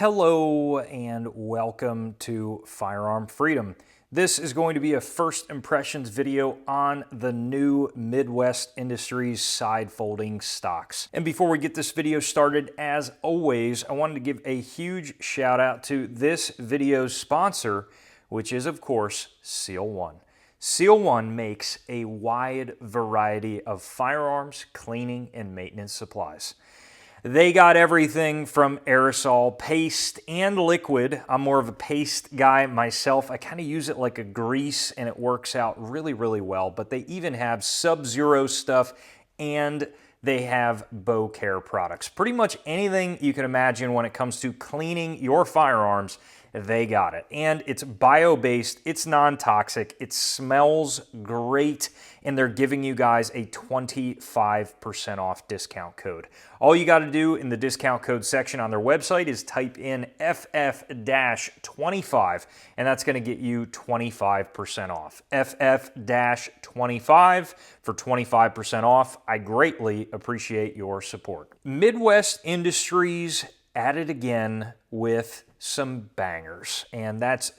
Hello and welcome to Firearm Freedom. This is going to be a first impressions video on the new Midwest Industries side folding stocks. And before we get this video started, as always, I wanted to give a huge shout out to this video's sponsor, which is of course Seal One. Seal One makes a wide variety of firearms, cleaning, and maintenance supplies. They got everything from aerosol, paste, and liquid. I'm more of a paste guy myself. I kind of use it like a grease and it works out really, really well. But they even have Sub-Zero stuff and they have bow care products. Pretty much anything you can imagine when it comes to cleaning your firearms, they got it. And it's bio-based, it's non-toxic, it smells great, and they're giving you guys a 25% off discount code. All you got to do in the discount code section on their website is type in FF-25, and that's going to get you 25% off. FF-25 for 25% off. I greatly appreciate your support. Midwest Industries at it again with some bangers, and that's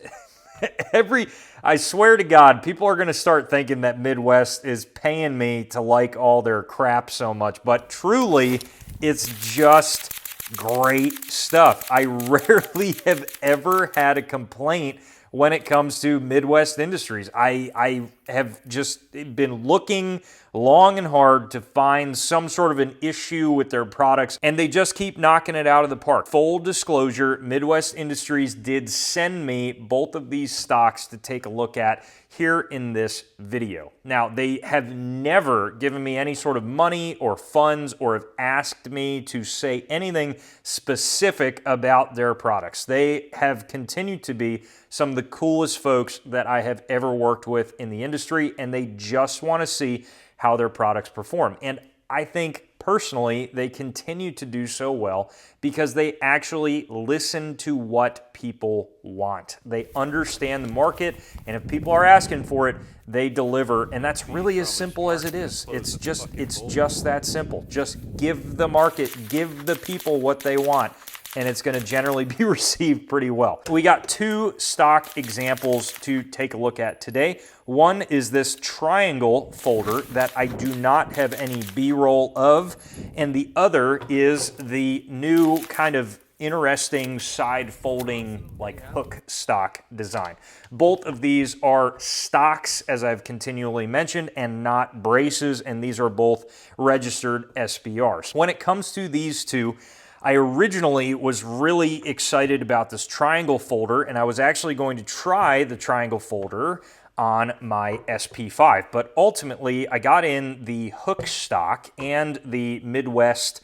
I swear to God, people are going to start thinking that Midwest is paying me to like all their crap so much, but truly, it's just great stuff. I rarely have ever had a complaint when it comes to Midwest Industries. I have just been looking long and hard to find some sort of an issue with their products, and they just keep knocking it out of the park. Full disclosure, Midwest Industries did send me both of these stocks to take a look at here in this video. Now, they have never given me any sort of money or funds or have asked me to say anything specific about their products. They have continued to be some of the coolest folks that I have ever worked with in the industry, and they just want to see how their products perform. And I think personally, they continue to do so well because they actually listen to what people want. They understand the market, and if people are asking for it, they deliver. And that's really as simple as it is. It's just that simple. Just give the market, give the people what they want, and it's going to generally be received pretty well. We got two stock examples to take a look at today. One is this triangle folder that I do not have any B-roll of, and the other is the new kind of interesting side folding like hook stock design. Both of these are stocks, as I've continually mentioned, and not braces, and these are both registered SBRs. When it comes to these two, I originally was really excited about this triangle folder, and I was actually going to try the triangle folder on my SP5, but ultimately I got in the hook stock and the Midwest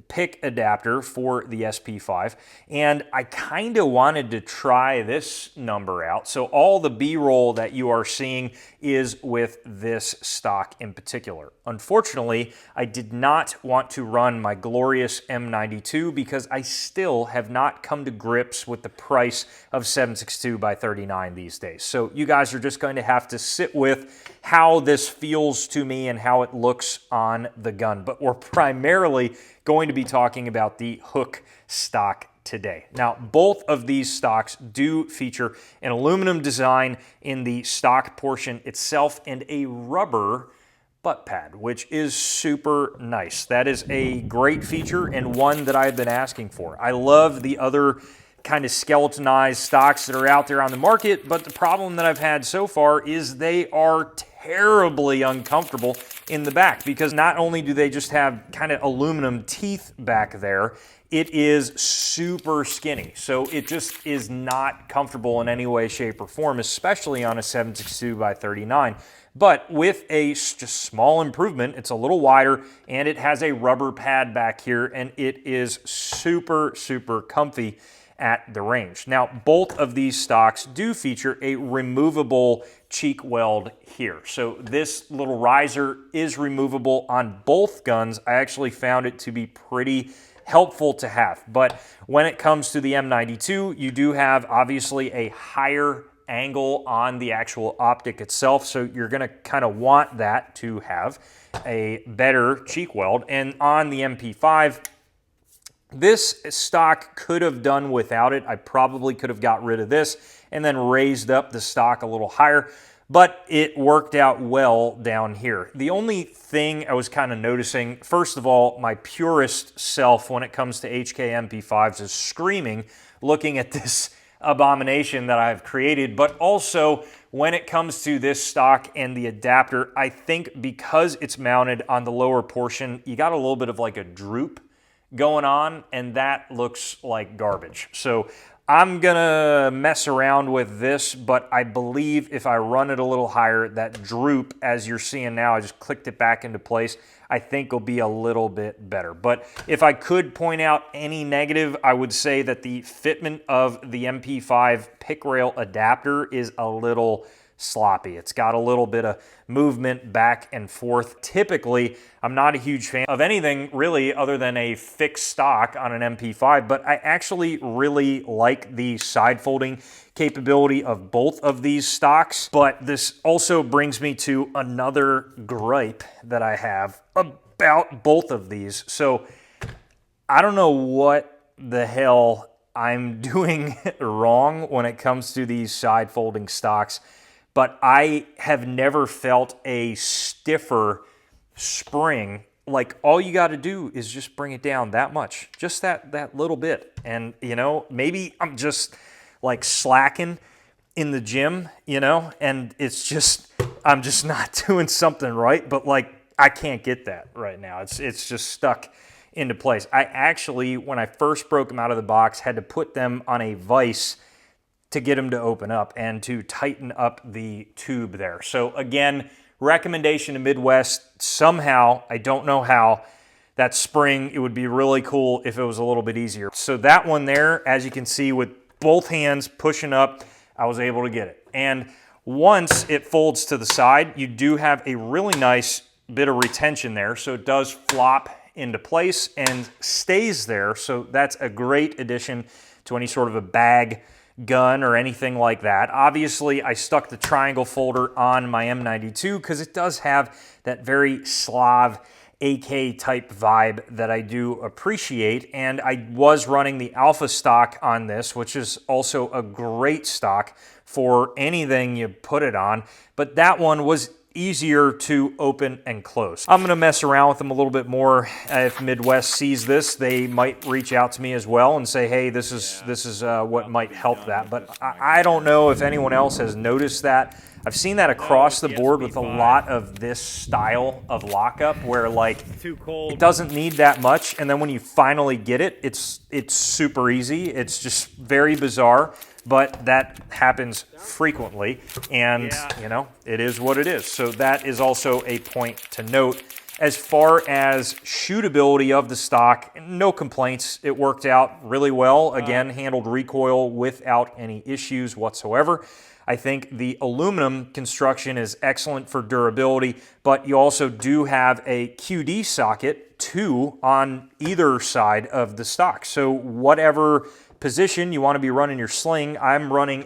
pick adapter for the SP5, and I kind of wanted to try this number out. So all the B-roll that you are seeing is with this stock in particular. Unfortunately, I did not want to run my glorious M92 because I still have not come to grips with the price of 7.62 by 39 these days. So you guys are just going to have to sit with how this feels to me and how it looks on the gun. But we're primarily going to be talking about the hook stock today. Now, both of these stocks do feature an aluminum design in the stock portion itself and a rubber butt pad, which is super nice. That is a great feature and one that I've been asking for. I love the other kind of skeletonized stocks that are out there on the market, but the problem that I've had so far is they are terribly uncomfortable in the back because not only do they just have kind of aluminum teeth back there, it is super skinny. So it just is not comfortable in any way, shape, or form, especially on a 7.62 by 39. But with a just small improvement, it's a little wider and it has a rubber pad back here, and it is super, super comfy at the range. Now, both of these stocks do feature a removable cheek weld here. So this little riser is removable on both guns. I actually found it to be pretty helpful to have. But when it comes to the M92, you do have obviously a higher angle on the actual optic itself. So you're going to kind of want that to have a better cheek weld. And on the MP5, This stock could have done without it. I probably could have got rid of this and then raised up the stock a little higher, but it worked out well down here. The only thing I was kind of noticing, first of all, my purist self when it comes to HK MP5s is screaming looking at this abomination that I've created, but also when it comes to this stock and the adapter, I think because it's mounted on the lower portion, you got a little bit of like a droop going on, and that looks like garbage. So I'm gonna mess around with this, but I believe if I run it a little higher, that droop, as you're seeing now, I just clicked it back into place, I think will be a little bit better. But if I could point out any negative, I would say that the fitment of the MP5 pick rail adapter is a little sloppy. It's got a little bit of movement back and forth. Typically, I'm not a huge fan of anything really other than a fixed stock on an MP5, but I actually really like the side folding capability of both of these stocks. But this also brings me to another gripe that I have about both of these. So I don't know what the hell I'm doing wrong when it comes to these side folding stocks, but I have never felt a stiffer spring. Like, all you got to do is just bring it down that much, just that little bit. And, you know, maybe I'm just like slacking in the gym, you know, and it's just, I'm just not doing something right. But like, I can't get that right now. It's just stuck into place. I actually, when I first broke them out of the box, had to put them on a vise to get them to open up and to tighten up the tube there. So again, recommendation to Midwest, somehow, I don't know how, that spring, it would be really cool if it was a little bit easier. So that one there, as you can see, with both hands pushing up, I was able to get it. And once it folds to the side, you do have a really nice bit of retention there. So it does flop into place and stays there. So that's a great addition to any sort of a bag, gun, or anything like that. Obviously, I stuck the triangle folder on my M92 because it does have that very Slav AK type vibe that I do appreciate. And I was running the Alpha stock on this, which is also a great stock for anything you put it on. But that one was easier to open and close. I'm going to mess around with them a little bit more. If Midwest sees this, they might reach out to me as well and say, hey, this is what might help that. But I don't know if anyone else has noticed that. I've seen that across the board with a lot of this style of lockup where like it doesn't need that much, and then when you finally get it, it's super easy. It's just very bizarre. But that happens frequently, and you know, it is what it is. So that is also a point to note. As far as shootability of the stock, no complaints. It worked out really well. Again, handled recoil without any issues whatsoever. I think the aluminum construction is excellent for durability, but you also do have a QD socket too on either side of the stock. So whatever position you want to be running your sling, I'm running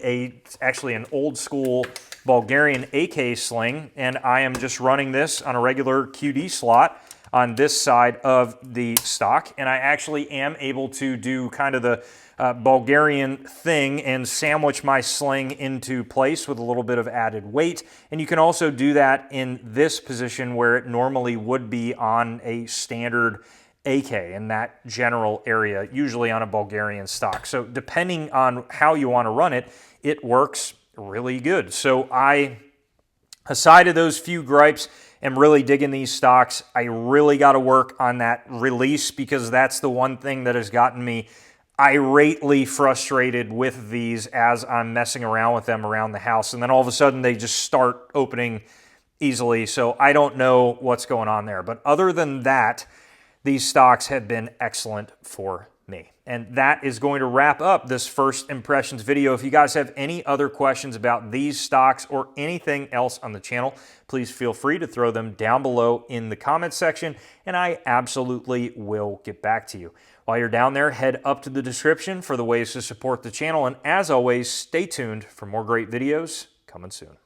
actually an old school Bulgarian AK sling, and I am just running this on a regular QD slot on this side of the stock, and I actually am able to do kind of the Bulgarian thing and sandwich my sling into place with a little bit of added weight. And you can also do that in this position where it normally would be on a standard AK in that general area, usually on a Bulgarian stock. So depending on how you want to run it, it works really good. So I, aside of those few gripes, am really digging these stocks. I really got to work on that release because that's the one thing that has gotten me irately frustrated with these as I'm messing around with them around the house. And then all of a sudden they just start opening easily. So I don't know what's going on there. But other than that, these stocks have been excellent for me. And that is going to wrap up this first impressions video. If you guys have any other questions about these stocks or anything else on the channel, please feel free to throw them down below in the comments section, and I absolutely will get back to you. While you're down there, head up to the description for the ways to support the channel, and as always, stay tuned for more great videos coming soon.